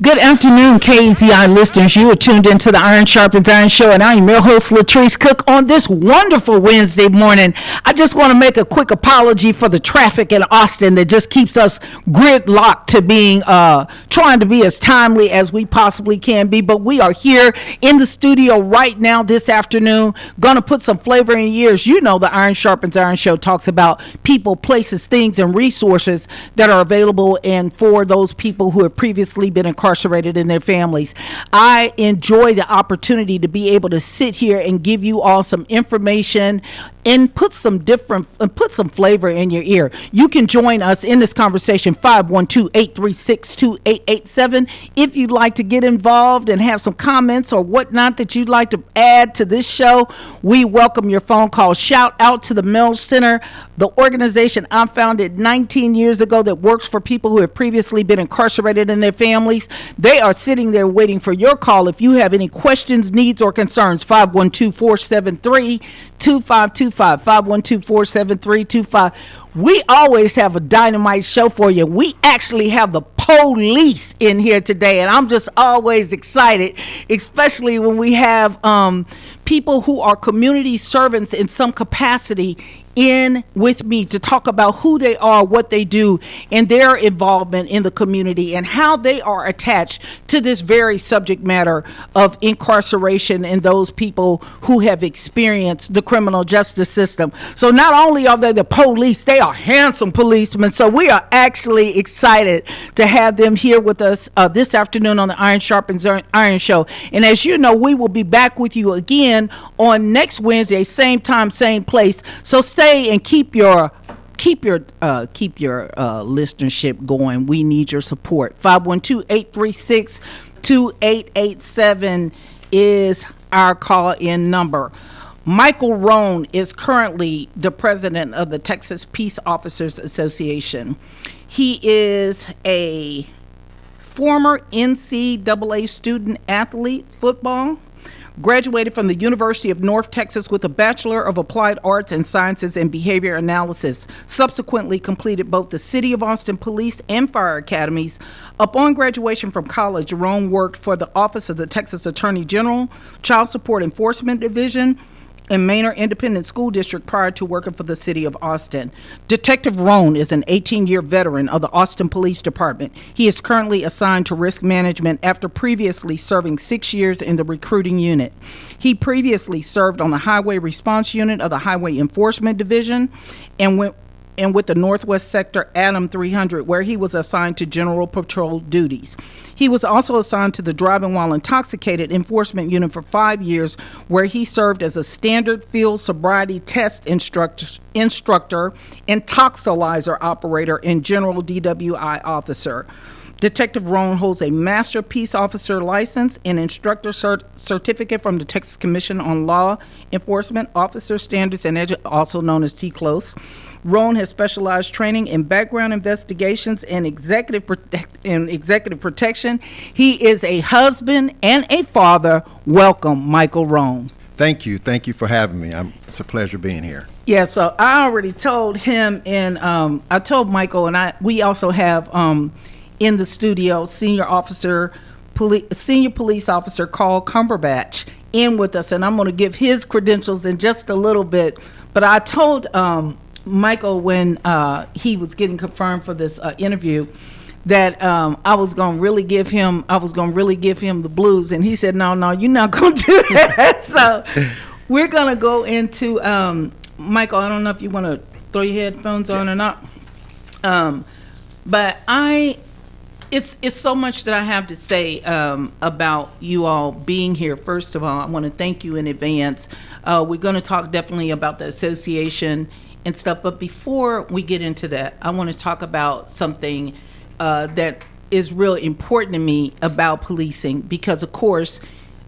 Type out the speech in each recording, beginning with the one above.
Good afternoon, KAZI listeners. You are tuned into the Iron Sharpens Iron Show, and I am your host, Latrice Cook, on this wonderful Wednesday morning. I just want to make a quick apology for the traffic in Austin that just keeps us gridlocked to being, trying to be as timely as we possibly can be. But we are here in the studio right now this afternoon, going to put some flavor in your ears. You know, the Iron Sharpens Iron Show talks about people, places, things, and resources that are available and for those people who have previously been incarcerated in their families. I enjoy the opportunity to be able to sit here and give you all some information and put some flavor in your ear. You can join us in this conversation, 512-836-2887. If you'd like to get involved and have some comments or whatnot that you'd like to add to this show, we welcome your phone call. Shout out to the Mel Center, the organization I founded 19 years ago that works for people who have previously been incarcerated in their families. They are sitting there waiting for your call. If you have any questions, needs, or concerns, 512-473-2525, 512-473-25. We always have a dynamite show for you. We actually have the police in here today, and I'm just always excited, especially when we have people who are community servants in some capacity in with me to talk about who they are, what they do, and their involvement in the community and how they are attached to this very subject matter of incarceration and those people who have experienced the criminal justice system. So not only are they the police, they are handsome policemen. So we are actually excited to have them here with us this afternoon on the Iron Sharpens Iron Show. And as you know, we will be back with you again on next Wednesday, same time, same place. So stay and keep your listenership going. We need your support. 512-836-2887 is our call-in number. Michael Rhone is currently the president of the Texas Peace Officers Association. He is a former NCAA student athlete, football. Graduated from the University of North Texas with a Bachelor of Applied Arts and Sciences in Behavior Analysis. Subsequently completed both the City of Austin Police and Fire Academies. Upon graduation from college, Rhone worked for the Office of the Texas Attorney General, Child Support Enforcement Division, and Manor Independent School District prior to working for the City of Austin. Detective Rhone is an 18-year veteran of the Austin Police Department. He is currently assigned to risk management after previously serving 6 years in the recruiting unit. He previously served on the Highway Response Unit of the Highway Enforcement Division and with the Northwest Sector Adam 300, where he was assigned to general patrol duties. He was also assigned to the Driving While Intoxicated Enforcement Unit for 5 years, where he served as a standard field sobriety test instructor, and toxilizer operator, and general DWI officer. Detective Rhone holds a Master Peace Officer license and instructor certificate from the Texas Commission on Law Enforcement Officer Standards, and also known as TCLOS. Rhone has specialized training in background investigations and executive protection. He is a husband and a father. Welcome, Michael Rhone. Thank you. Thank you for having me. It's a pleasure being here. Yeah, so I already told him, and I told Michael, and we also have in the studio Senior Police Officer Carl Cumberbatch in with us, and I'm going to give his credentials in just a little bit. But I told Michael when he was getting confirmed for this interview that I was going to really give him the blues, and he said, no, you're not going to do that. So we're going to go into Michael. I don't know if you want to throw your headphones on or not, but it's so much that I have to say about you all being here. First of all, I want to thank you in advance. We're going to talk definitely about the association and stuff, but before we get into that, I want to talk about something that is really important to me about policing, because of course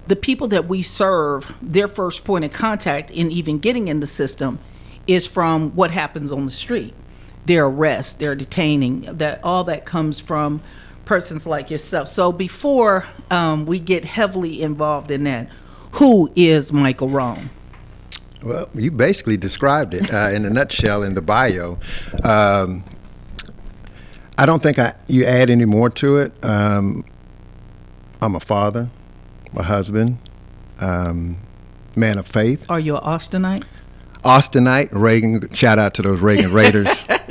the people that we serve, their first point of contact in even getting in the system is from what happens on the street. Their arrest, their detaining, that all that comes from persons like yourself. So before we get heavily involved in that, who is Michael Rhone? Well, you basically described it in a nutshell in the bio. I don't think you add any more to it. I'm a father, a husband, man of faith. Are you an Austinite? Austinite, Reagan. Shout out to those Reagan Raiders.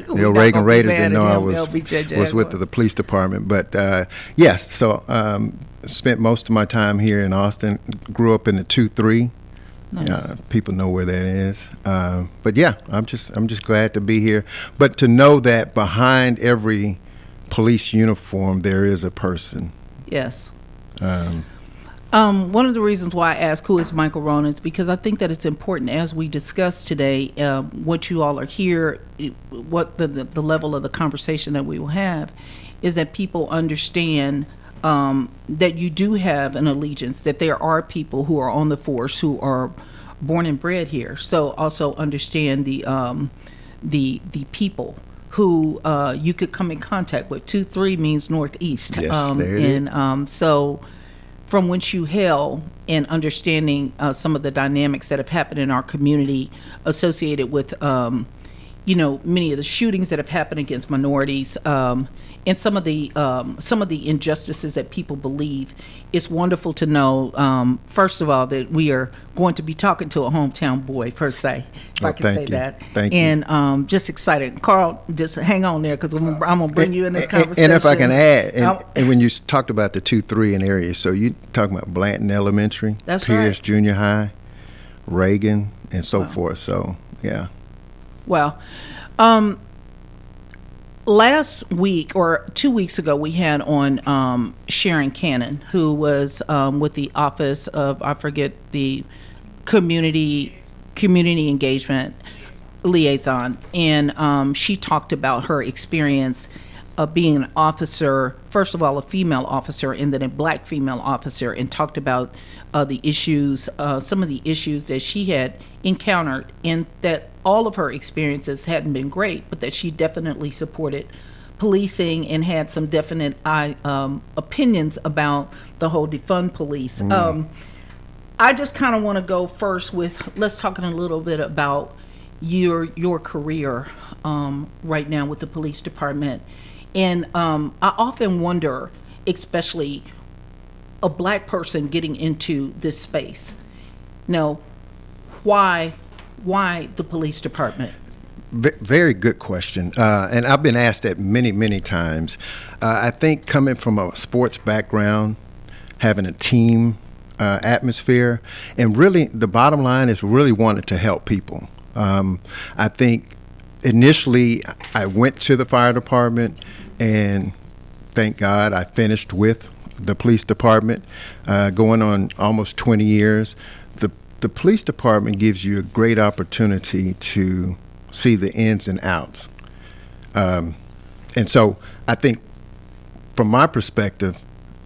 Reagan Raiders didn't know I was with the police department. But yes, so spent most of my time here in Austin. Grew up in the 2-3. Nice. People know where that is. But yeah, I'm just glad to be here. But to know that behind every police uniform there is a person. Yes. One of the reasons why I ask who is Michael Rhone is because I think that it's important as we discuss today what you all are here, what the level of the conversation that we will have is that people understand that you do have an allegiance, that there are people who are on the force who are born and bred here. So also understand the people who you could come in contact with. 2-3 means northeast. Yes, there it is. So from whence you hail and understanding some of the dynamics that have happened in our community associated with, many of the shootings that have happened against minorities and some of the injustices that people believe. It's wonderful to know, first of all, that we are going to be talking to a hometown boy, per se, if I can say that. Thank you. And just excited. Carl, just hang on there because I'm going to bring you in this conversation. And if I can add, and when you talked about the 2-3 in areas, so you talking about Blanton Elementary, That's Pierce right. Junior High, Reagan, and so forth. So, yeah. Well, last week or 2 weeks ago, we had on Sharon Cannon, who was with the Office of, I forget, the Community Engagement Liaison. And she talked about her experience of being an officer, first of all, a female officer, and then a black female officer, and talked about the issues, some of the issues that she had encountered, and that all of her experiences hadn't been great, but that she definitely supported policing and had some definite opinions about the whole defund police. I just kind of want to go first with, let's talk a little bit about your career right now with the police department. And I often wonder, especially a black person getting into this space, why the police department? Very good question. And I've been asked that many, many times. I think coming from a sports background, having a team atmosphere, and really the bottom line is really wanted to help people. I think initially I went to the fire department, and thank God I finished with the police department, going on almost 20 years. The police department gives you a great opportunity to see the ins and outs. And so I think from my perspective,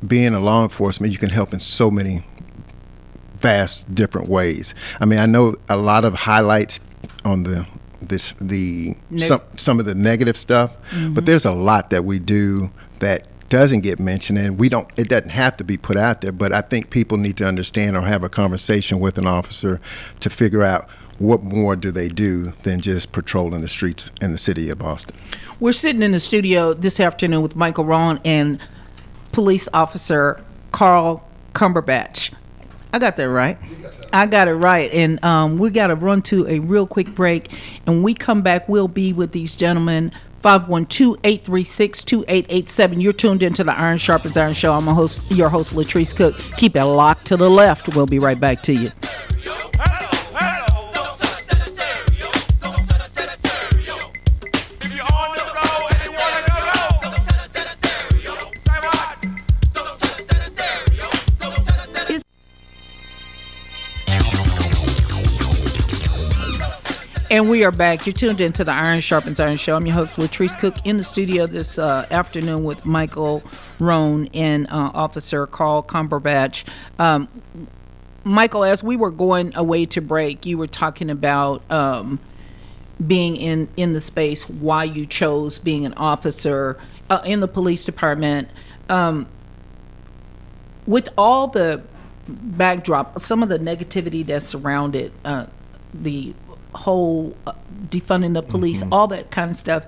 being a law enforcement, you can help in so many vast different ways. I mean, I know a lot of highlights on some of the negative stuff, but there's a lot that we do that doesn't get mentioned, and it doesn't have to be put out there, but I think people need to understand or have a conversation with an officer to figure out what more do they do than just patrolling the streets in the city of Boston. We're sitting in the studio this afternoon with Michael Rhone and police officer Carl Cumberbatch. I got that right. I got it right. And we got to run to a real quick break. And when we come back, we'll be with these gentlemen, 512-836-2887. You're tuned into the Iron Sharpens Iron Show. I'm your host, Latrice Cook. Keep it locked to the left. We'll be right back to you. And we are back. You're tuned into the Iron Sharpens Iron Show. I'm your host, Latrice Cook, in the studio this afternoon with Michael Rhone and Officer Carl Cumberbatch. Michael, as we were going away to break, you were talking about being in the space, why you chose being an officer in the police department. With all the backdrop, some of the negativity that surrounded the whole defunding the police, all that kind of stuff,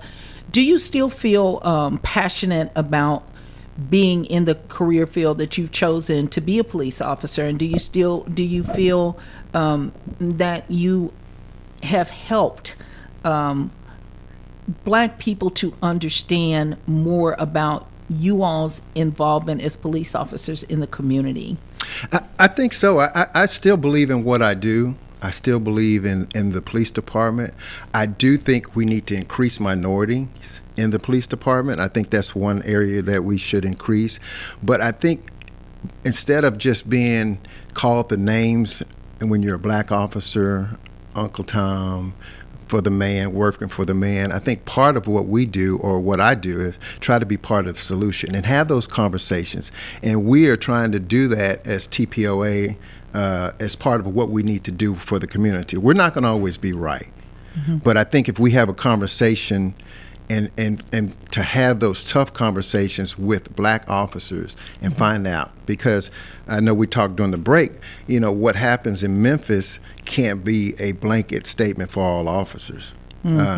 do you still feel passionate about being in the career field that you've chosen to be a police officer? And do you feel that you have helped Black people to understand more about you all's involvement as police officers in the community? I think so. I still believe in what I do. I still believe in the police department. I do think we need to increase minorities in the police department. I think that's one area that we should increase. But I think instead of just being called the names, and when you're a Black officer, Uncle Tom, for the man, working for the man, I think part of what we do, or what I do, is try to be part of the solution and have those conversations. And we are trying to do that as TPOA, as part of what we need to do for the community. We're not going to always be right. But I think if we have a conversation and to have those tough conversations with Black officers and find out, because I know we talked during the break, what happens in Memphis can't be a blanket statement for all officers.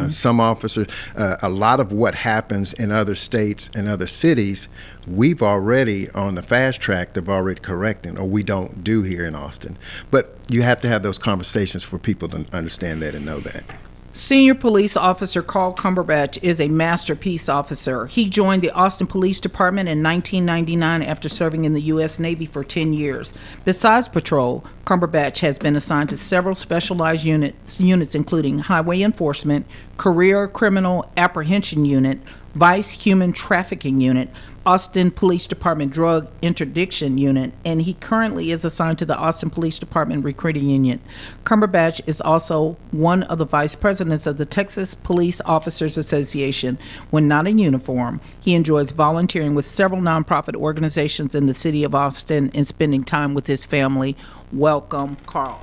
Some officers, a lot of what happens in other states and other cities, we've already on the fast track, they've already correcting, or we don't do here in Austin. But you have to have those conversations for people to understand that and know that. Senior Police Officer Carl Cumberbatch is a master peace officer. He joined the Austin Police Department in 1999 after serving in the U.S. Navy for 10 years. Besides patrol, Cumberbatch has been assigned to several specialized units including Highway Enforcement, Career Criminal Apprehension Unit, Vice Human Trafficking Unit, Austin Police Department Drug Interdiction Unit, and he currently is assigned to the Austin Police Department Recruiting Unit. Cumberbatch is also one of the vice presidents of the Texas Police Officers Association. When not in uniform, he enjoys volunteering with several nonprofit organizations in the city of Austin and spending time with his family. Welcome, Carl.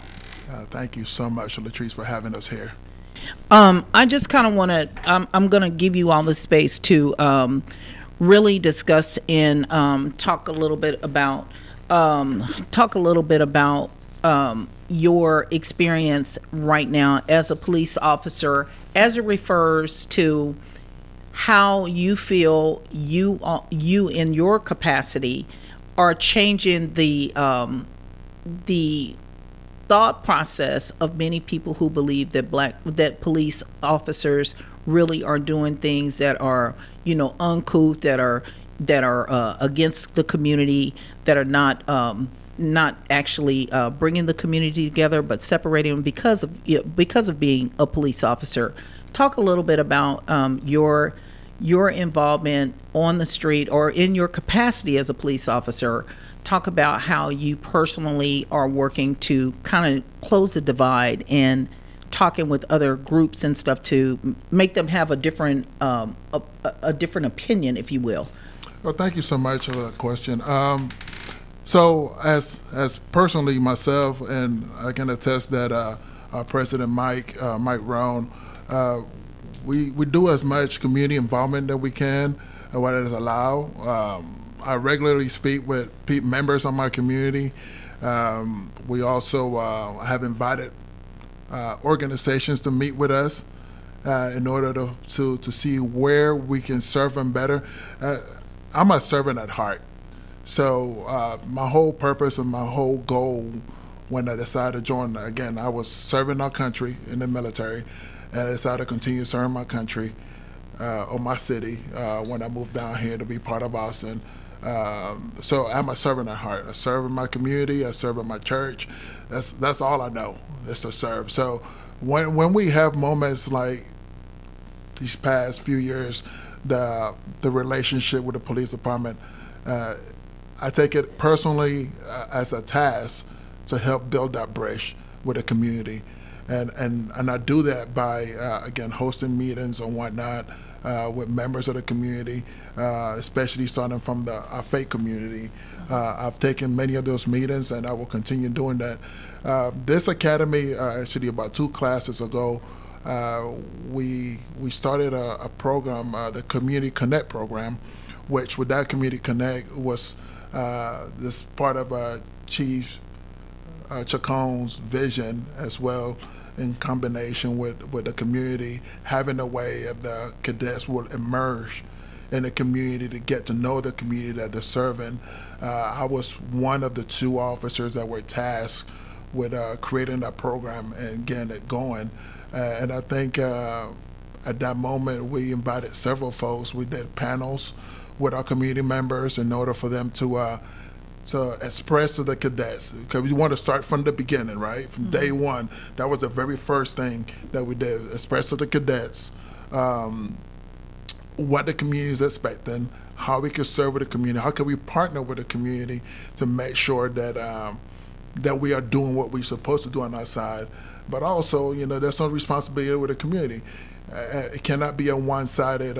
Thank you so much, Latrice, for having us here. I just kind of want to, I'm going to give you all the space to really discuss and talk a little bit about your experience right now as a police officer, as it refers to how you feel you in your capacity are changing the thought process of many people who believe that police officers really are doing things that are, uncouth, that are against the community, that are not actually bringing the community together, but separating them because of being a police officer. Talk a little bit about your involvement on the street or in your capacity as a police officer. Talk about how you personally are working to kind of close the divide and talking with other groups and stuff to make them have a different opinion, if you will. Well, thank you so much for that question. So as personally myself, and I can attest that our President Mike Rhone, we do as much community involvement that we can, what it is allowed. I regularly speak with members of my community. We also have invited organizations to meet with us in order to see where we can serve them better. I'm a servant at heart. So my whole purpose and my whole goal when I decided to join, again, I was serving our country in the military, and I decided to continue serving my country or my city when I moved down here to be part of Austin. So I'm a servant at heart. I serve in my community. I serve in my church. That's all I know is to serve. So when we have moments like these past few years, the relationship with the police department, I take it personally as a task to help build that bridge with the community, and I do that by again hosting meetings and whatnot. With members of the community, especially starting from our faith community. I've taken many of those meetings, and I will continue doing that. This academy, actually about 2 classes ago, we started a program, the Community Connect program, which with that Community Connect was this part of Chief Chacon's vision as well, in combination with the community, having a way of the cadets will emerge in the community, to get to know the community that they're serving. I was one of the 2 officers that were tasked with creating that program and getting it going. And I think at that moment we invited several folks. We did panels with our community members in order for them to express to the cadets, because we want to start from the beginning, right? From day one. That was the very first thing that we did, express to the cadets what the community is expecting, how we can serve with the community, how can we partner with the community to make sure that that we are doing what we're supposed to do on our side. But also, there's some responsibility with the community. It cannot be a one-sided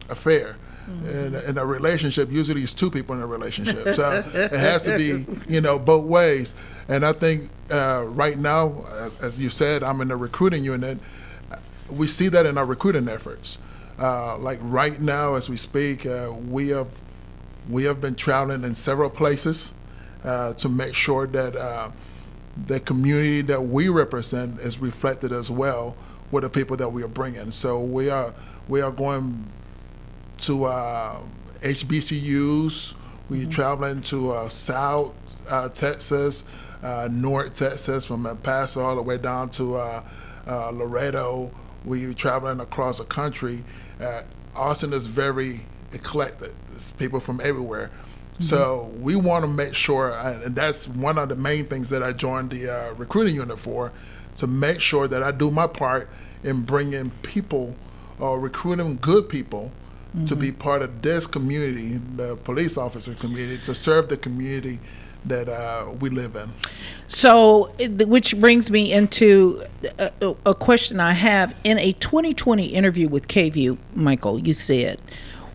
affair. In a relationship, usually it's 2 people in a relationship. So it has to be, both ways. And I think right now, as you said, I'm in the recruiting unit. We see that in our recruiting efforts. Like right now, as we speak, we have been traveling in several places to make sure that the community that we represent is reflected as well with the people that we are bringing. So we are going to HBCUs. We're traveling to South Texas, North Texas, from El Paso all the way down to Laredo. We're traveling across the country. Austin is very eclectic. It's people from everywhere. So we want to make sure, and that's one of the main things that I joined the recruiting unit for, to make sure that I do my part in bringing people, or recruiting good people to be part of this community, the police officer community, to serve the community that we live in. So, which brings me into a question I have. In a 2020 interview with KVU, Michael, you said,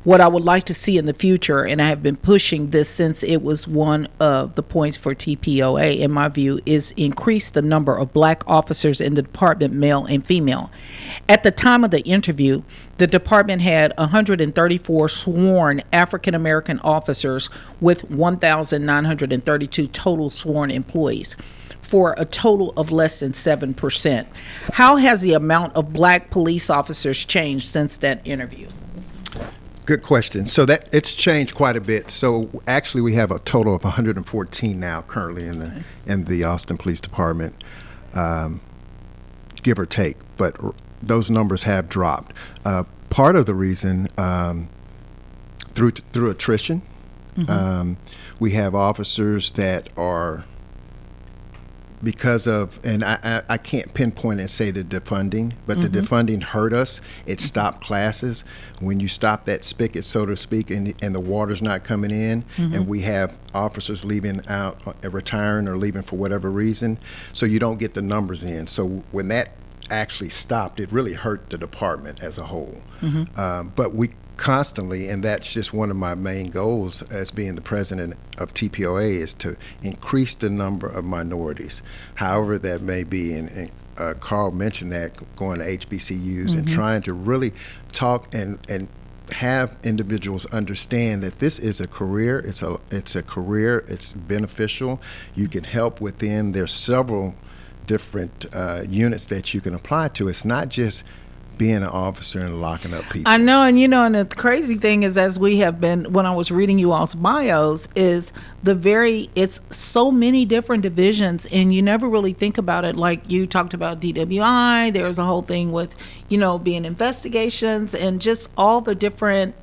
what I would like to see in the future, and I have been pushing this since it was one of the points for TPOA, in my view, is increase the number of black officers in the department, male and female. At the time of the interview, the department had 134 sworn African American officers with 1,932 total sworn employees, for a total of less than 7%. How has the amount of black police officers changed since that interview? Good question. So that it's changed quite a bit. So actually, we have a total of 114 now currently in the Austin Police Department, give or take. But those numbers have dropped. Part of the reason through attrition, we have officers that are, because of, and I can't pinpoint and say the defunding, but the defunding hurt us. It stopped classes. When you stop that spigot, so to speak, and the water's not coming in, and we have officers leaving out, retiring or leaving for whatever reason, so you don't get the numbers in. So when that actually stopped, it really hurt the department as a whole. But we constantly, and that's just one of my main goals as being the president of TPOA, is to increase the number of minorities, however that may be. And Carl mentioned that, going to HBCUs and trying to really talk and have individuals understand that this is a career. It's a career. It's beneficial. You can help within. There's several different units that you can apply to. It's not just being an officer and locking up people. I know, and and the crazy thing is, as we have been, when I was reading you all's bios, is it's so many different divisions, and you never really think about it. Like you talked about DWI, there's a whole thing with, being investigations and just all the different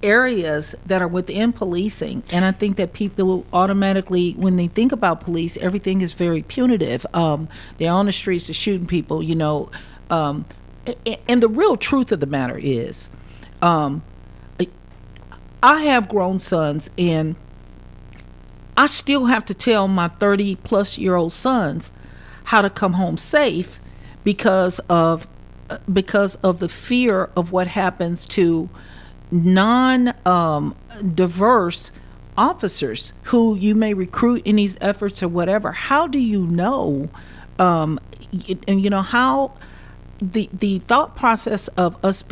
areas that are within policing. And I think that people automatically, when they think about police, everything is very punitive. They're on the streets, they're shooting people, and the real truth of the matter is, I have grown sons, and I still have to tell my 30-plus-year-old sons how to come home safe because of the fear of what happens to non-diverse officers who you may recruit in these efforts or whatever. How do you know, how the thought process of us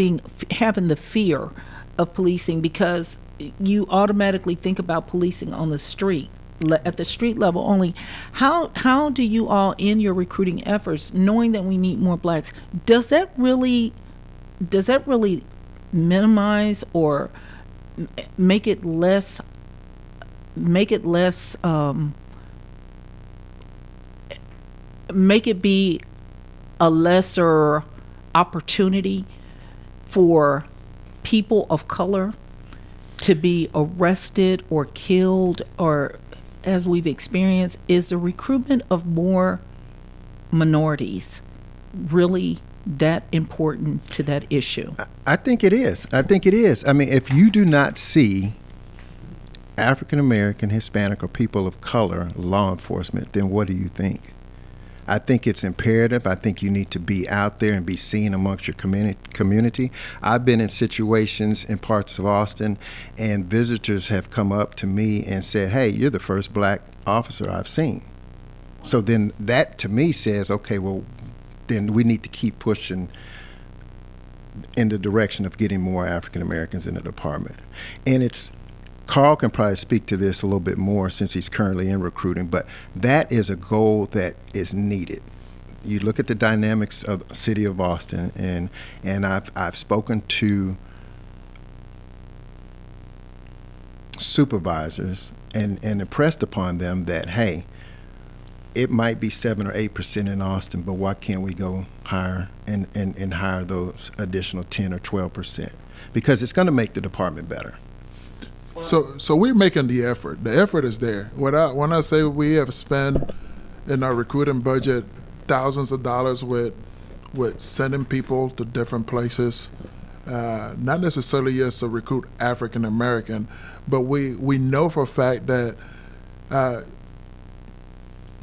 having the fear of policing, because you automatically think about policing on the street, at the street level only. How do you all, in your recruiting efforts, knowing that we need more blacks, does that really minimize or make it less make it less make it be a lesser opportunity for people of color to be arrested or killed, or as we've experienced, is the recruitment of more minorities really that important to that issue? I think it is. I think it is. I mean, if you do not see African American, Hispanic, or people of color law enforcement, then what do you think? I think it's imperative. I think you need to be out there and be seen amongst your community. I've been in situations in parts of Austin, and visitors have come up to me and said, hey, you're the first black officer I've seen. So then that to me says, okay, well, then we need to keep pushing in the direction of getting more African Americans in the department. And it's, Carl can probably speak to this a little bit more since he's currently in recruiting, but that is a goal that is needed. You look at the dynamics of the city of Austin, and I've spoken to supervisors and impressed upon them that, hey, it might be 7 or 8% in Austin, but why can't we go higher and hire those additional 10 or 12%? Because it's going to make the department better. So we're making the effort. The effort is there. When I say we have spent in our recruiting budget thousands of dollars with sending people to different places, not necessarily just to recruit African American, but we know for a fact that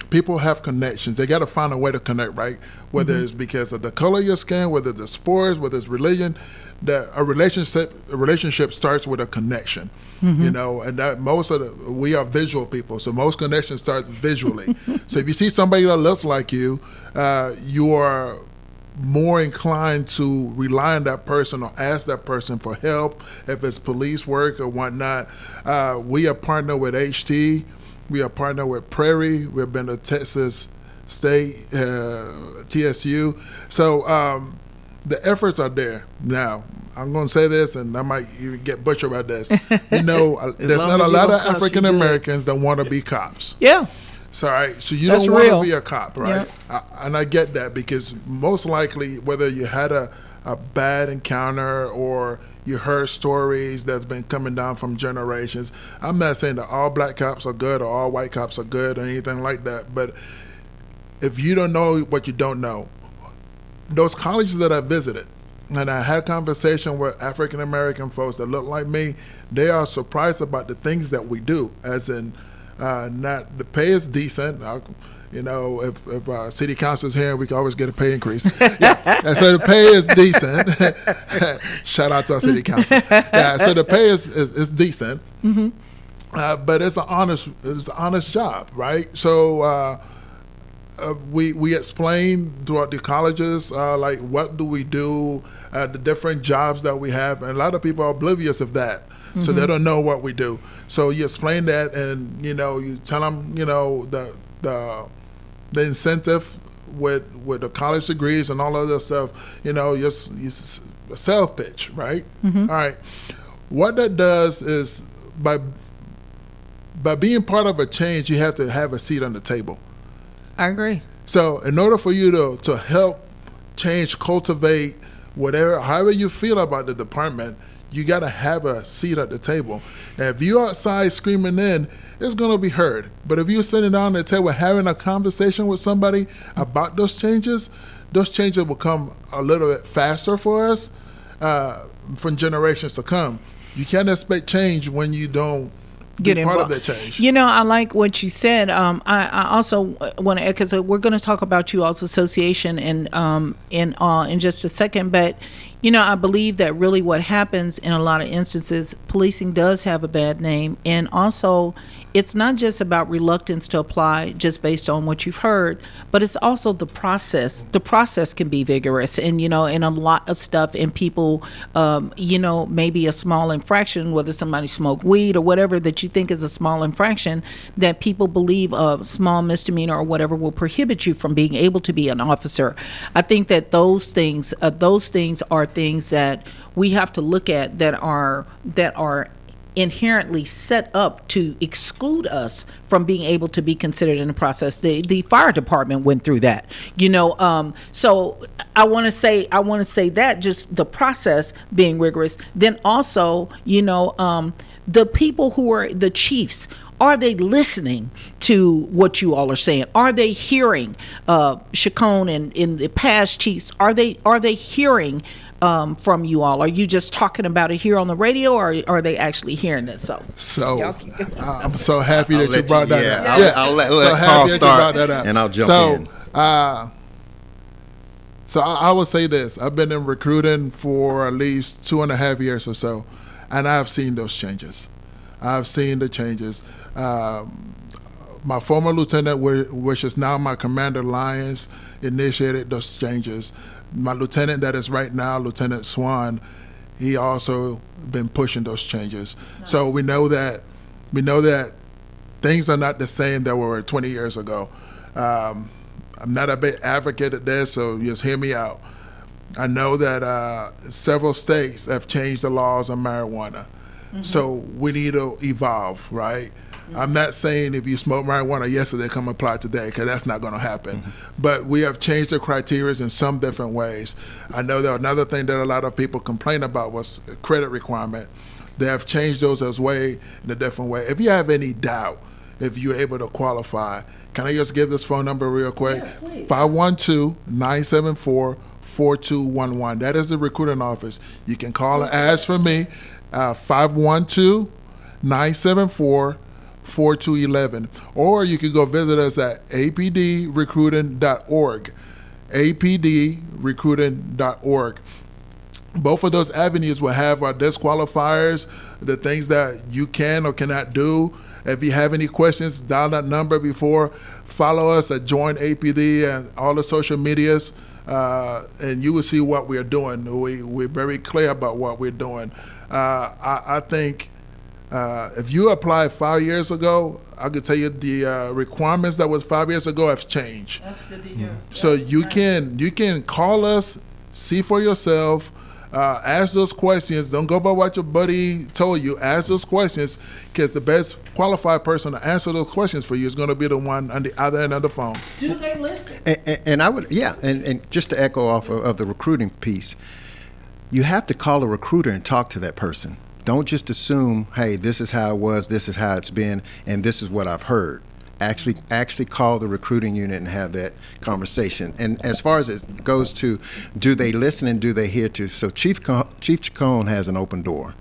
people have connections. They got to find a way to connect, right? Whether it's because of the color of your skin, whether it's sports, whether it's religion, that a relationship starts with a connection. You know, and that we are visual people, so most connections starts visually. So if you see somebody that looks like you, you are more inclined to rely on that person or ask that person for help if it's police work or whatnot. We are partnered with HT. We are partnered with Prairie. We've been to Texas State, TSU. So the efforts are there. Now, I'm going to say this, and I might even get butchered by this. You know, there's not a lot of African Americans that want to be cops. Yeah. So, right, so you That's don't want real. to be a cop, right? And I get that, because most likely, whether you had a bad encounter or you heard stories that's been coming down from generations. I'm not saying that all black cops are good or all white cops are good or anything like that, but if you don't know what you don't know, those colleges that I visited, and I had conversation with African American folks that look like me, they are surprised about the things that we do. As in, not the pay is decent. You know, if city council is here, we can always get a pay increase. Yeah, and so the pay is decent. Shout out to our city council. Yeah, so the pay is decent, but it's an honest job, right? So. We explain throughout the colleges, like what do we do, the different jobs that we have, and a lot of people are oblivious of that, so they don't know what we do. So you explain that, and you know, you tell them, you know, the incentive with the college degrees and all of that stuff. You know, just a sales pitch, right? All right. What that does is by being part of a change, you have to have a seat on the table. I agree. So in order for you to help change, cultivate, however you feel about the department, you got to have a seat at the table. And if you're outside screaming in, it's going to be heard. But if you're sitting down at the table having a conversation with somebody about those changes will come a little bit faster for us from generations to come. You can't expect change when you don't get part of that change. You know, I like what you said. I also want to, because we're going to talk about you all's association in just a second. But you know, I believe that really what happens in a lot of instances, policing does have a bad name, and also it's not just about reluctance to apply just based on what you've heard, but it's also the process. The process can be vigorous, and you know, in a lot of stuff, and people, you know, maybe a small infraction, whether somebody smoked weed or whatever that you think is a small infraction, that people believe a small misdemeanor or whatever will prohibit you from being able to be an officer. I think that those things are things that we have to look at that are inherently set up to exclude us from being able to be considered in the process. The fire department went through that, so I want to say that just the process being rigorous. Then also, the people who are the chiefs, are they listening to what you all are saying? Are they hearing Chacon and in the past chiefs? Are they hearing from you all? Are you just talking about it here on the radio, or are they actually hearing it? So I'm so happy that you brought that up. I'll let Carl start, and I'll jump in. So I will say this. I've been in recruiting for at least 2.5 years or so, and I've seen those changes. I've seen the changes. My former lieutenant, which is now my commander, Lyons, initiated those changes. My lieutenant that is right now, Lieutenant Swan, he also been pushing those changes. Nice. So we know that things are not the same that were 20 years ago. I'm not a big advocate of this, so just hear me out. I know that several states have changed the laws on marijuana. Mm-hmm. So we need to evolve, right? Mm-hmm. I'm not saying if you smoke marijuana yesterday, come apply today, because that's not going to happen. Mm-hmm. But we have changed the criteria in some different ways. I know that another thing that a lot of people complain about was credit requirement. They have changed those as way in a different way. If you have any doubt if you're able to qualify, can I just give this phone number real quick? Yes, 512-974-4211. That is the recruiting office. You can call and ask for me. 512-974-4211, or you can go visit us at apdrecruiting.org, apdrecruiting.org. Both of those avenues will have our disqualifiers, the things that you can or cannot do. If you have any questions, dial that number before. Follow us at Join APD and all the social medias, and you will see what we're doing. We're very clear about what we're doing. I think if you applied 5 years ago, I could tell you the requirements that was 5 years ago have changed. That's good to hear. So you can call us, see for yourself, ask those questions. Don't go by what your buddy told you. Ask those questions, because the best qualified person to answer those questions for you is going to be the one on the other end of the phone. Do they listen? And I would, and just to echo off of the recruiting piece, you have to call a recruiter and talk to that person. Don't just assume, hey, this is how it was, this is how it's been, and this is what I've heard. Actually call the recruiting unit and have that conversation. And as far as it goes to, do they listen and do they hear to? So Chief Chacon has an open door.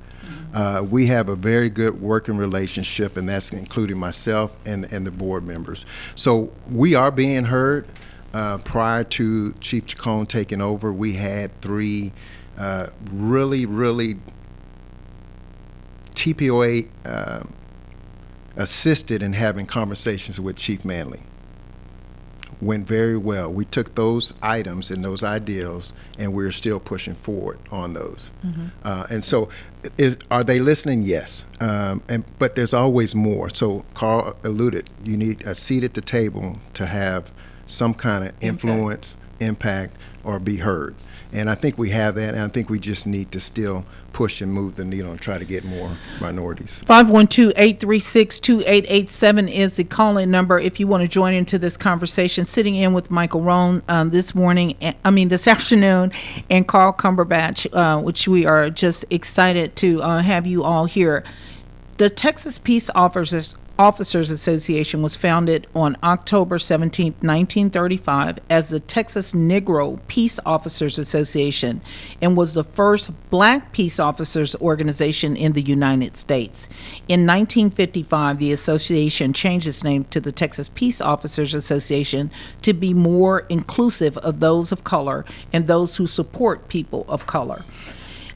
We have a very good working relationship, and that's including myself and the board members. So we are being heard. Prior to Chief Chacon taking over, we had 3 really TPOA assisted in having conversations with Chief Manley. Went very well. We took those items and those ideals, and we're still pushing forward on those. Mm-hmm. And so, are they listening? Yes. But there's always more. So Carl alluded, you need a seat at the table to have some kind of influence, impact, or be heard. And I think we have that, and I think we just need to still push and move the needle and try to get more minorities. 512-836-2887 is the call-in number if you want to join into this conversation. Sitting in with Michael Rhone this afternoon, and Carl Cumberbatch, which we are just excited to have you all here. The Texas Peace Officers Association was founded on October 17, 1935 as the Texas Negro Peace Officers Association, and was the first black peace officers organization in the United States. In 1955, the association changed its name to the Texas Peace Officers Association to be more inclusive of those of color and those who support people of color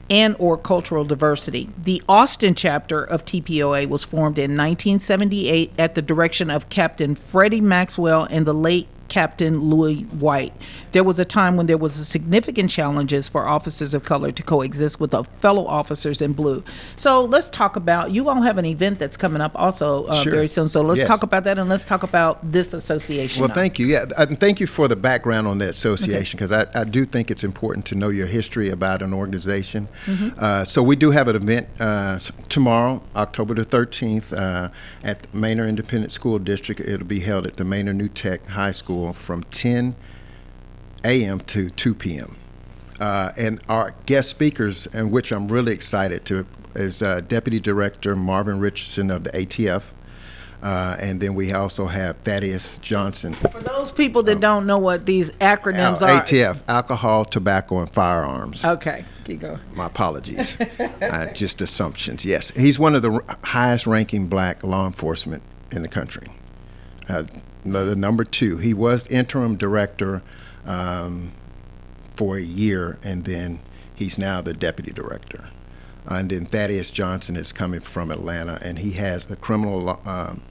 and or cultural diversity. The Austin chapter of TPOA was formed in 1978 at the direction of Captain Freddie Maxwell and the late Captain Louis White. There was a time when there was a significant challenges for officers of color to coexist with fellow officers in blue. So let's talk about, you all have an event that's coming up also Sure. very soon. So let's Yes. talk about that, and let's talk about this association. Well, now. thank you. Yeah, and thank you for the background on that association, because I do think it's important to know your history about an organization. So we do have an event tomorrow, October the 13th, at the Manor Independent School District. It'll be held at the Manor New Tech High School from 10 a.m. to 2 p.m. And our guest speakers, and which I'm really excited to, is Deputy Director Marvin Richardson of the ATF. And then we also have Thaddeus Johnson. For those people that don't know what these acronyms are. ATF, Alcohol, Tobacco, and Firearms. Okay, keep going. My apologies. Just assumptions. Yes, he's one of the highest ranking black law enforcement in the country. The number 2. He was interim director for a year, and then he's now the deputy director. And then Thaddeus Johnson is coming from Atlanta, and he has a criminal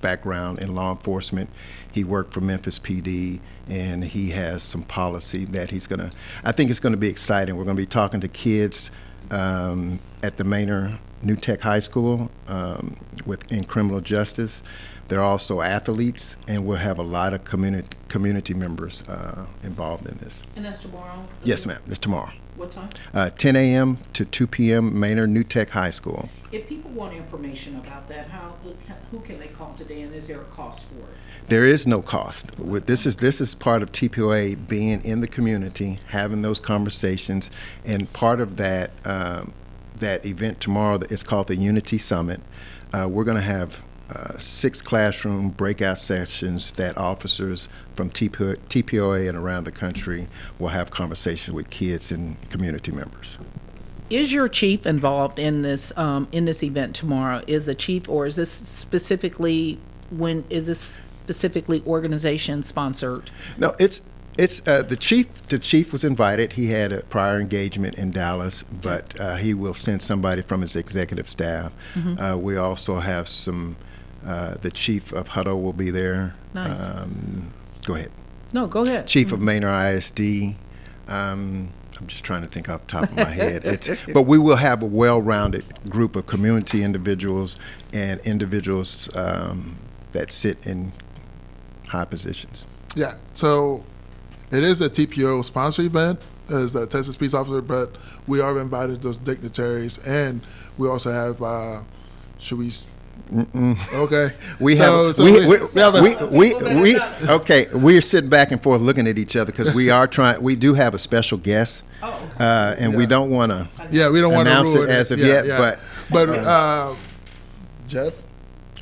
background in law enforcement. He worked for Memphis PD, and he has some policy that I think it's going to be exciting. We're going to be talking to kids at the Manor New Tech High School in criminal justice. They're also athletes, and we'll have a lot of community members involved in this. And that's tomorrow? Yes, ma'am. It's tomorrow. What time? 10 a.m. to 2 p.m. Manor New Tech High School. If people want information about that, who can they call today, and is there a cost for it? There is no cost. This is part of TPOA being in the community, having those conversations, and part of that that event tomorrow is called the Unity Summit. We're going to have 6 classroom breakout sessions that officers from TPOA and around the country will have conversations with kids and community members. Is your chief involved in this event tomorrow? Is a chief, or is this specifically organization sponsored? No, it's the chief. The chief was invited. He had a prior engagement in Dallas, but he will send somebody from his executive staff. We also have some. The chief of Hutto will be there. Nice. Go ahead. No, go ahead. Chief of Manor ISD. I'm just trying to think off the top of my head. But we will have a well-rounded group of community individuals and individuals that sit in high positions. Yeah, so it is a TPO sponsor event as a Texas Peace Officer, but we are invited those dignitaries, and we also have, should we? Okay. We are sitting back and forth looking at each other because we do have a special guest. And we don't want to announce it as of yet, but Jeff?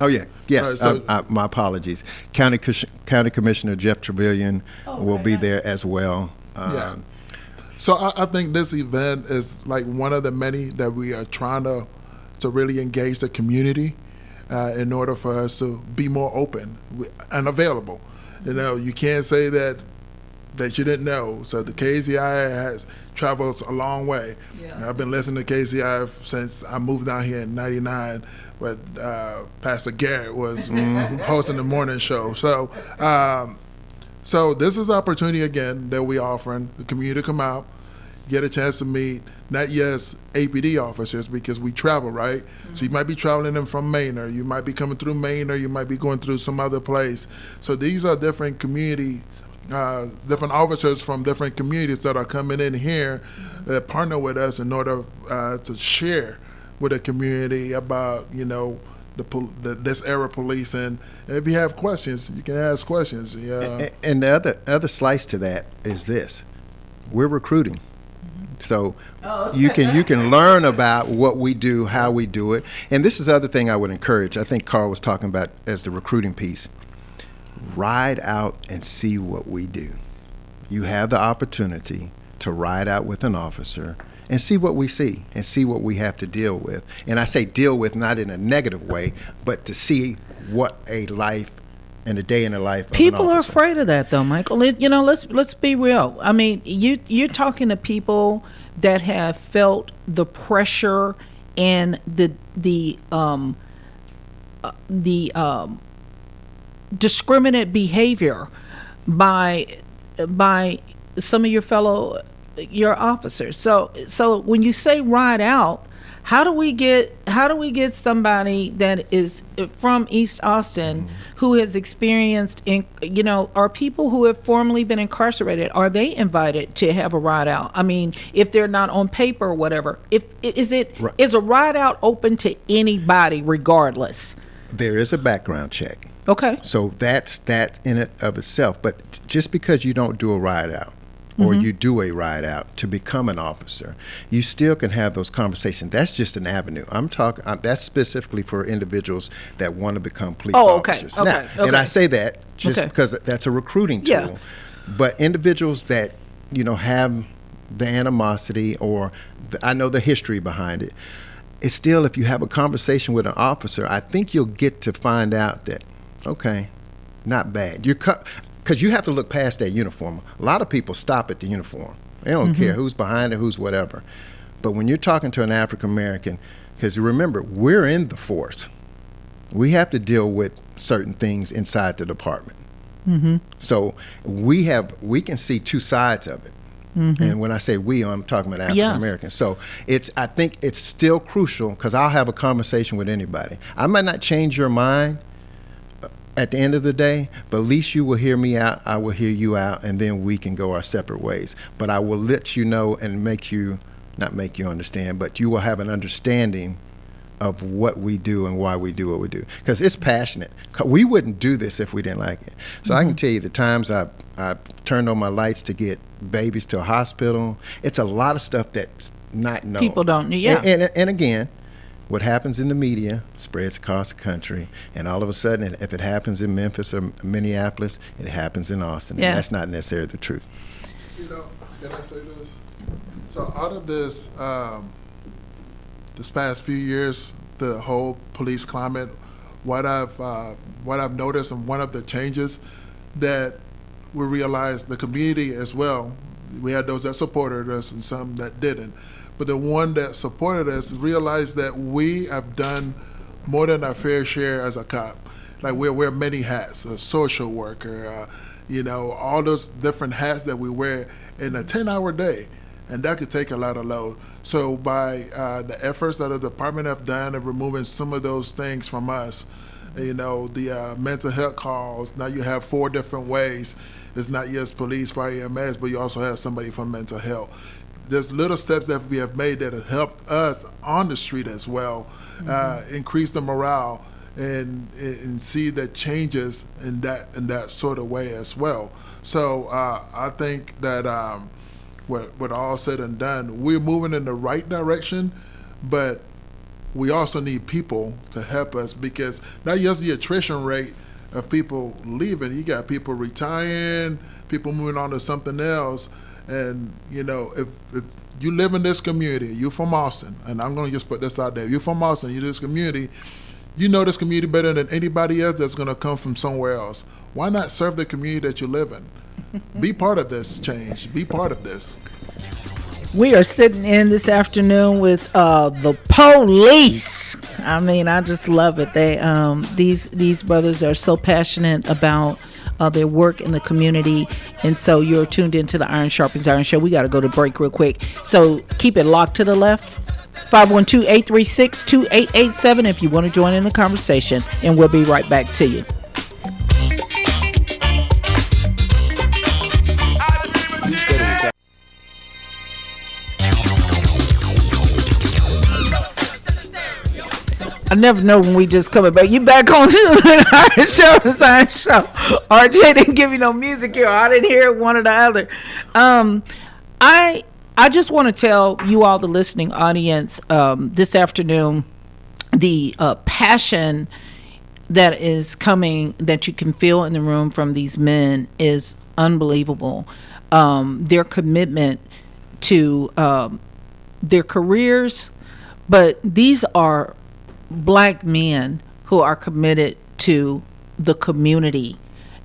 Oh, yeah. Yes. My apologies. County Commissioner Jeff Trevelyan will be there as well. So I think this event is like one of the many that we are trying to really engage the community in order for us to be more open and available. You know, you can't say that you didn't know. So the KAZI travels a long way. Yeah. I've been listening to KAZI since I moved down here in '99, but Pastor Garrett was hosting the morning show. So, so this is an opportunity again that we're offering the community to come out, get a chance to meet not just APD officers, because we travel, right? So you might be traveling in from Manor, you might be coming through Manor, you might be going through some other place. So these are different community, different officers from different communities that are coming in here that partner with us in order to share with the community about, you know, this era policing. And if you have questions, you can ask questions. Yeah. And the other slice to that is this: we're recruiting. So you can learn about what we do, how we do it. And this is the other thing I would encourage. I think Carl was talking about as the recruiting piece. Ride out and see what we do. You have the opportunity to ride out with an officer and see what we see and see what we have to deal with. And I say deal with not in a negative way, but to see what a life and a day in the life of people an are officer. afraid of that, though, Michael. You know, let's be real. I mean, you're talking to people that have felt the pressure and the discriminate behavior by some of your officers. So when you say ride out, how do we get somebody that is from East Austin who has experienced are people who have formerly been incarcerated, are they invited to have a ride out? I mean, if they're not on paper or whatever, is a ride out open to anybody regardless? There is a background check. Okay. So that's that in it of itself. But just because you don't do a ride out or you do a ride out to become an officer, you still can have those conversations. That's just an avenue. I'm talking, that's specifically for individuals that want to become police officers. Okay. And I say that just because that's a recruiting tool. Yeah. But individuals that, have the animosity or I know the history behind it, it's still, if you have a conversation with an officer, I think you'll get to find out that, okay, not bad. Because you have to look past that uniform. A lot of people stop at the uniform. They don't care who's behind it, who's whatever. But when you're talking to an African American, because remember, we're in the force. We have to deal with certain things inside the department. So we can see two sides of it. And when I say we, I'm talking about African Americans. So I think it's still crucial, because I'll have a conversation with anybody. I might not change your mind at the end of the day, but at least you will hear me out, I will hear you out, and then we can go our separate ways. But I will let you know and not make you understand, but you will have an understanding of what we do and why we do what we do. Because it's passionate. We wouldn't do this if we didn't like it. So I can tell you the times I turned on my lights to get babies to a hospital. It's a lot of stuff that's not known. People don't know. Yeah. And again, what happens in the media spreads across the country, and all of a sudden, if it happens in Memphis or Minneapolis, it happens in Austin. Yeah. And that's not necessarily the truth. Can I say this? So out of this past few years, the whole police climate, what I've noticed, and one of the changes that we realized, the community as well, we had those that supported us and some that didn't. But the one that supported us realized that we have done more than our fair share as a cop. Like we wear many hats, a social worker, all those different hats that we wear in a 10-hour day. And that could take a lot of load. So by the efforts that the department have done of removing some of those things from us, the mental health calls, now you have 4 different ways. It's not just police, fire, EMS, but you also have somebody from mental health. There's little steps that we have made that have helped us on the street as well, increase the morale and see the changes in that sort of way as well. So I think that what all said and done, we're moving in the right direction, but we also need people to help us, because not just the attrition rate of people leaving, you got people retiring, people moving on to something else. And if you live in this community, you're from Austin, and I'm going to just put this out there, you're from Austin, you're this community, you know this community better than anybody else that's going to come from somewhere else. Why not serve the community that you live in? Be part of this change. Be part of this. We are sitting in this afternoon with the police. I mean, I just love it. They these brothers are so passionate about their work in the community, and so you're tuned into the Iron Sharpens Iron show. We got to go to break real quick, so keep it locked to the left. 512-836-2887 if you want to join in the conversation, and we'll be right back to you. I never know when we just coming back. You back on to the Iron Sharpens Iron show. RJ didn't give you no music here. I didn't hear one or the other. I just want to tell you all, the listening audience, this afternoon, the passion that is coming, that you can feel in the room from these men is unbelievable. Their commitment to their careers, but these are Black men who are committed to the community,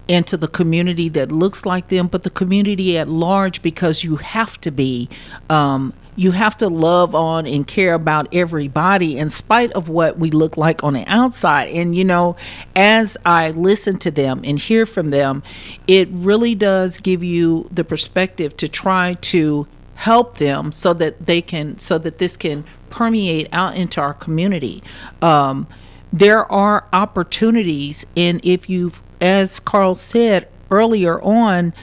and to the community that looks like them, but the community at large, because you have to be. you have to love on and care about everybody in spite of what we look like on the outside. And, as I listen to them and hear from them, it really does give you the perspective to try to help them so that this can permeate out into our community. There are opportunities, and if you've, as Carl said earlier on,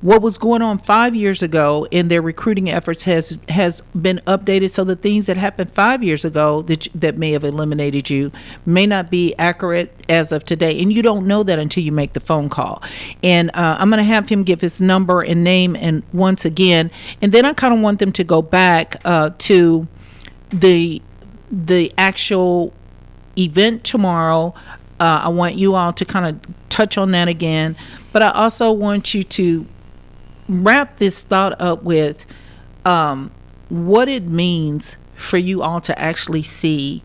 what was going on 5 years ago in their recruiting efforts has been updated so the things that happened 5 years ago that may have eliminated you may not be accurate as of today, and you don't know that until you make the phone call. And I'm going to have him give his number and name and once again, and then I kind of want them to go back to the actual event tomorrow. I want you all to kind of touch on that again, but I also want you to wrap this thought up with what it means for you all to actually see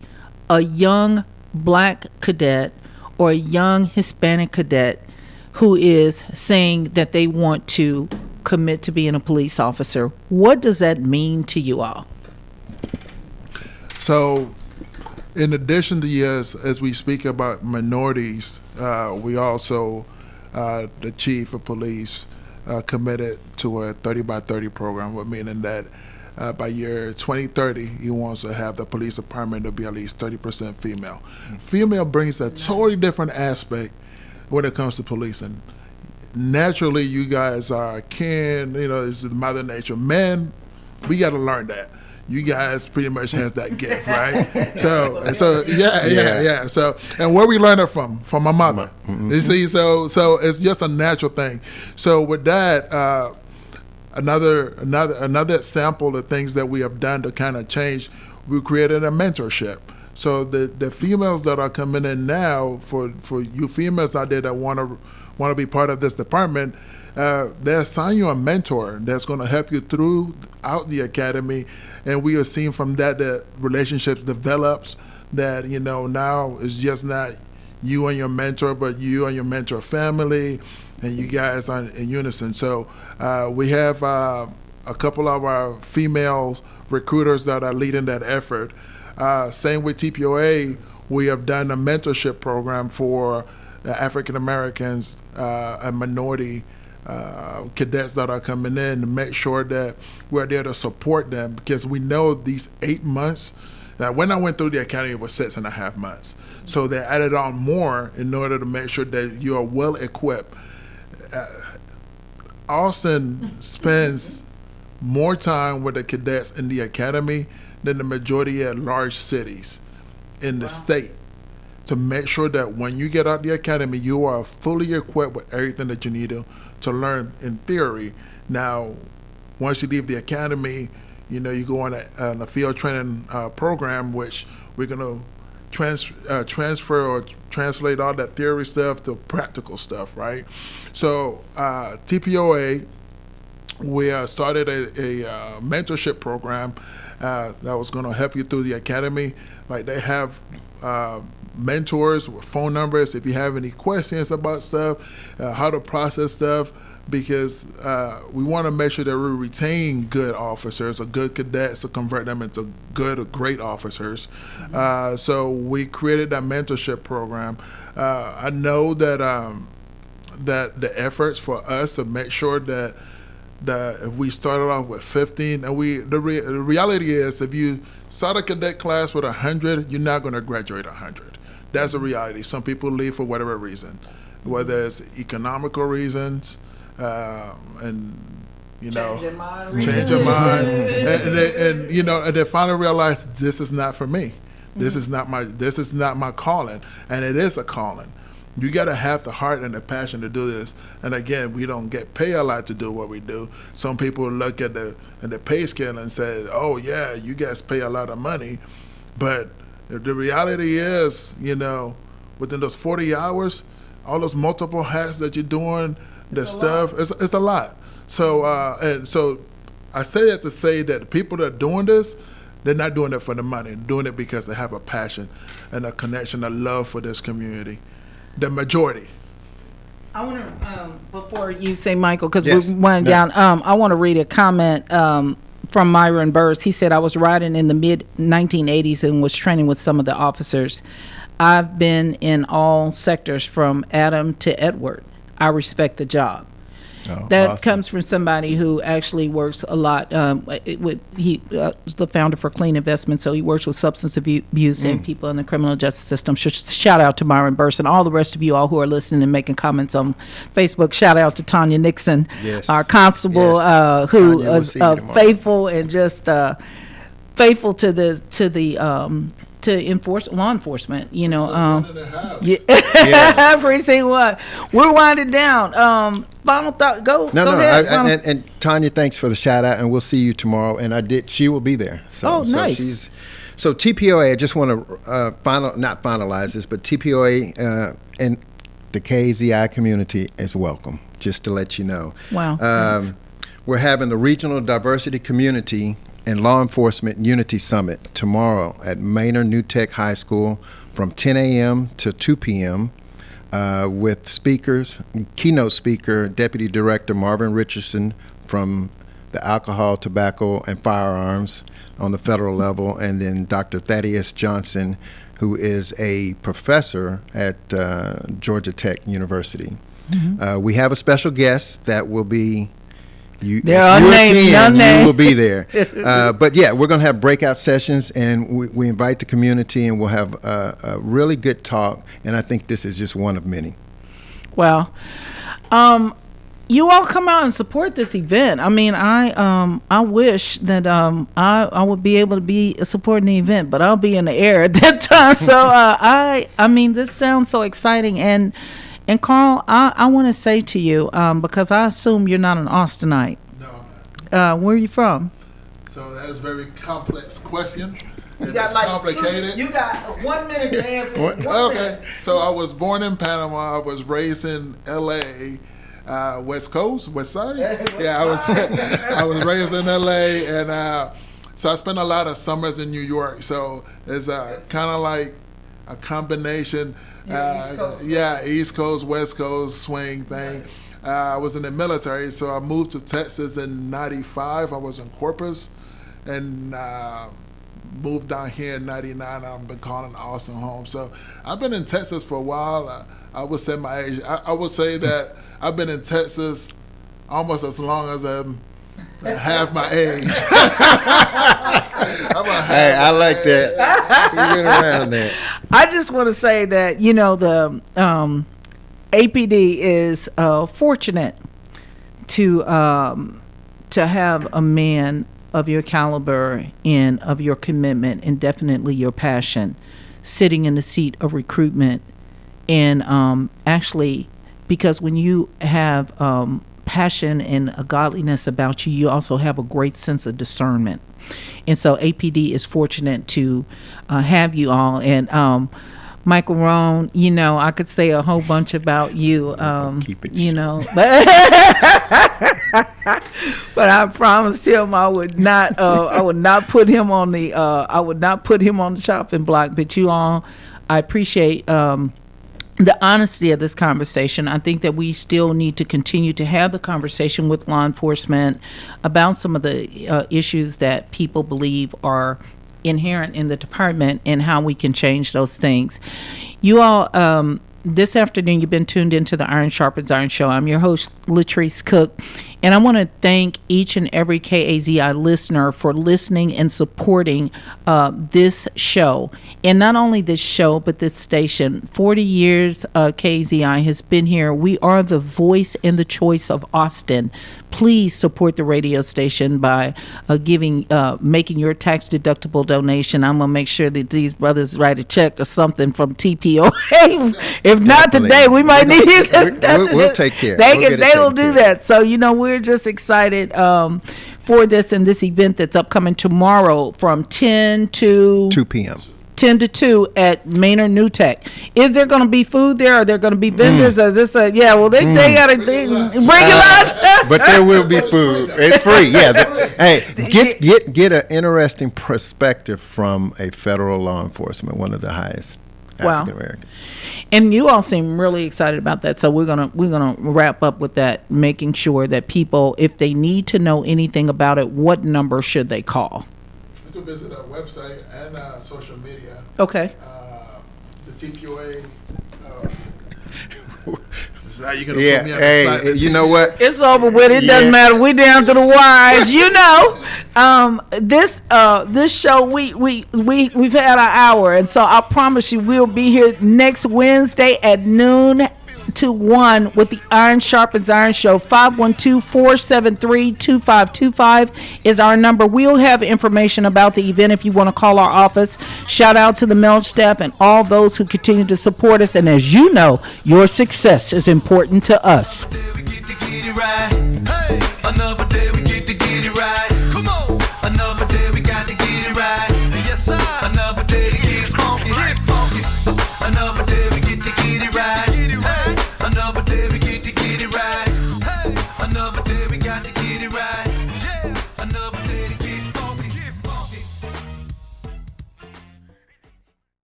a young black cadet or a young Hispanic cadet who is saying that they want to commit to being a police officer. What does that mean to you all? So, in addition to yes, as we speak about minorities, we also, the chief of police, committed to a 30 by 30 program, meaning that by year 2030, he wants to have the police department to be at least 30% female. Female brings a totally different aspect when it comes to policing. Naturally, you guys are kin, this is Mother Nature. Men, we got to learn that. You guys pretty much has that gift, right? So yeah. So, and where we learn it from my mother. Mm-hmm. You see, so it's just a natural thing. So with that, another example of things that we have done to kind of change, we created a mentorship. So the females that are coming in now, for you females out there that want to be part of this department, they assign you a mentor that's going to help you throughout the academy, and we are seeing from that relationships develops. That now it's just not you and your mentor, but you and your mentor family, and you guys are in unison. So we have a couple of our female recruiters that are leading that effort. Same with TPOA, we have done a mentorship program for African Americans and minority cadets that are coming in to make sure that we're there to support them, because we know these 8 months. Now, when I went through the academy, it was 6.5 months. So they added on more in order to make sure that you are well equipped. Austin spends more time with the cadets in the academy than the majority of large cities in the state, to make sure that when you get out the academy, you are fully equipped with everything that you need to learn in theory. Now, once you leave the academy, you go on a field training program, which we're going to transfer or translate all that theory stuff to practical stuff, right? So TPOA, we started a mentorship program that was going to help you through the academy. Like, they have mentors with phone numbers if you have any questions about stuff, how to process stuff, because we want to make sure that we retain good officers or good cadets to convert them into good or great officers. So we created that mentorship program. I know that that the efforts for us to make sure that if we started off with 15, and the reality is, if you start a cadet class with 100, you're not going to graduate 100. That's a reality. Some people leave for whatever reason, whether it's economical reasons, and change your mind, and they finally realize this is not for me. This is not my calling, and it is a calling. You got to have the heart and the passion to do this. And again, we don't get paid a lot to do what we do. Some people look at the pay scale and say, "Oh yeah, you guys pay a lot of money," but the reality is, within those 40 hours, all those multiple hats that you're doing, it's a lot. So and so, I say that to say that the people that are doing this, they're not doing it for the money. They're doing it because they have a passion and a connection, a love for this community. The majority. I want to, before you say Michael, because Yes. we're winding down, I want to read a comment from Myron Burrs. He said, I was riding in the mid 1980s and was training with some of the officers. I've been in all sectors from Adam to Edward. I respect the job. Oh, That awesome. comes from somebody who actually works a lot. He was the founder for Clean Investment, so he works with substance abuse and people in the criminal justice system. Shout out to Myron Burst and all the rest of you all who are listening and making comments on Facebook. Shout out to Tanya Nixon, Yes. our constable, Yes. who Tanya, we'll is see you tomorrow. faithful and just faithful to law enforcement. You know. One in the house. Yeah. Precinct 1. We're winding down. Final thought. Go ahead. And Tanya, thanks for the shout out, and we'll see you tomorrow. And she will be there. So, nice. So TPOA, I just want to not finalize this, but TPOA and the KAZI community is welcome. Just to let you know. Wow. Nice. We're having the Regional Diversity Community and Law Enforcement Unity Summit tomorrow at Maynard New Tech High School from 10 a.m. to 2 p.m. With speakers, keynote speaker, Deputy Director Marvin Richardson from the Alcohol, Tobacco, and Firearms on the federal level, and then Dr. Thaddeus Johnson, who is a professor at Georgia Tech University. Mm-hmm. We have a special guest that will be you will be there. But yeah, we're going to have breakout sessions, and we invite the community, and we'll have a really good talk. And I think this is just one of many. Well, you all come out and support this event. I mean, I wish that I would be able to be supporting the event, but I'll be in the air at that time. So I mean, this sounds so exciting. And Carl, I want to say to you, because I assume you're not an Austinite. No, I'm not. Where are you from? So that's a very complex question. You got complicated. You got 1 minute to answer. Okay. So I was born in Panama. I was raised in L.A., West Coast, West Side. Yeah, I was raised in L.A. and so I spent a lot of summers in New York. So it's kind of like a combination. East Coast, West Coast swing thing. I was in the military, so I moved to Texas in '95. I was in Corpus, and moved down here in '99. I've been calling Austin home. So I've been in Texas for a while. I would say my age. I would say that I've been in Texas almost as long as I'm half my age. Hey, I like that. You've been around that. I just want to say that, you know, the APD is fortunate to have a man of your caliber and of your commitment and definitely your passion sitting in the seat of recruitment. And actually, because when you have passion and a godliness about you, you also have a great sense of discernment. And so APD is fortunate to have you all. And Michael Rhone, you know, I could say a whole bunch about you, you know, but I promised him I would not put him on the chopping block. But you all, I appreciate the honesty of this conversation. I think that we still need to continue to have the conversation with law enforcement about some of the issues that people believe are inherent in the department and how we can change those things. You all, this afternoon, you've been tuned into the Iron Sharpens Iron Show. I'm your host, Latrice Cook, and I want to thank each and every KAZI listener for listening and supporting this show. And not only this show, but this station. 40 years KAZI has been here. We are the voice and the choice of Austin. Please support the radio station by making your tax-deductible donation. I'm going to make sure that these brothers write a check or something from TPOA. If not today, we might need it. We'll take care. They will do that. So, you know, we're just excited for this and this event that's upcoming tomorrow from 10 to 2 p.m. 10 to 2 at Maynard New Tech. Is there going to be food there? Are there going to be vendors? Is this they got to bring your lunch. But there will be food. It's free. Yeah. Hey, get an interesting perspective from a federal law enforcement, one of the highest Wow. African American. And you all seem really excited about that. So we're gonna wrap up with that, making sure that people, if they need to know anything about it, what number should they call? You can visit our website and social media. Okay. The TPOA. Now you're gonna Yeah, put me on the spot. hey, you know what? It's over with. It doesn't Yeah. matter. We down to the wires. You know, this show we've had our hour, and so I promise you we'll be here next Wednesday at noon to 1 with the Iron Sharpens Iron Show. 512-473-2525 is our number. We'll have information about the event if you want to call our office. Shout out to the Melch staff and all those who continue to support us. And as you know, your success is important to us. Another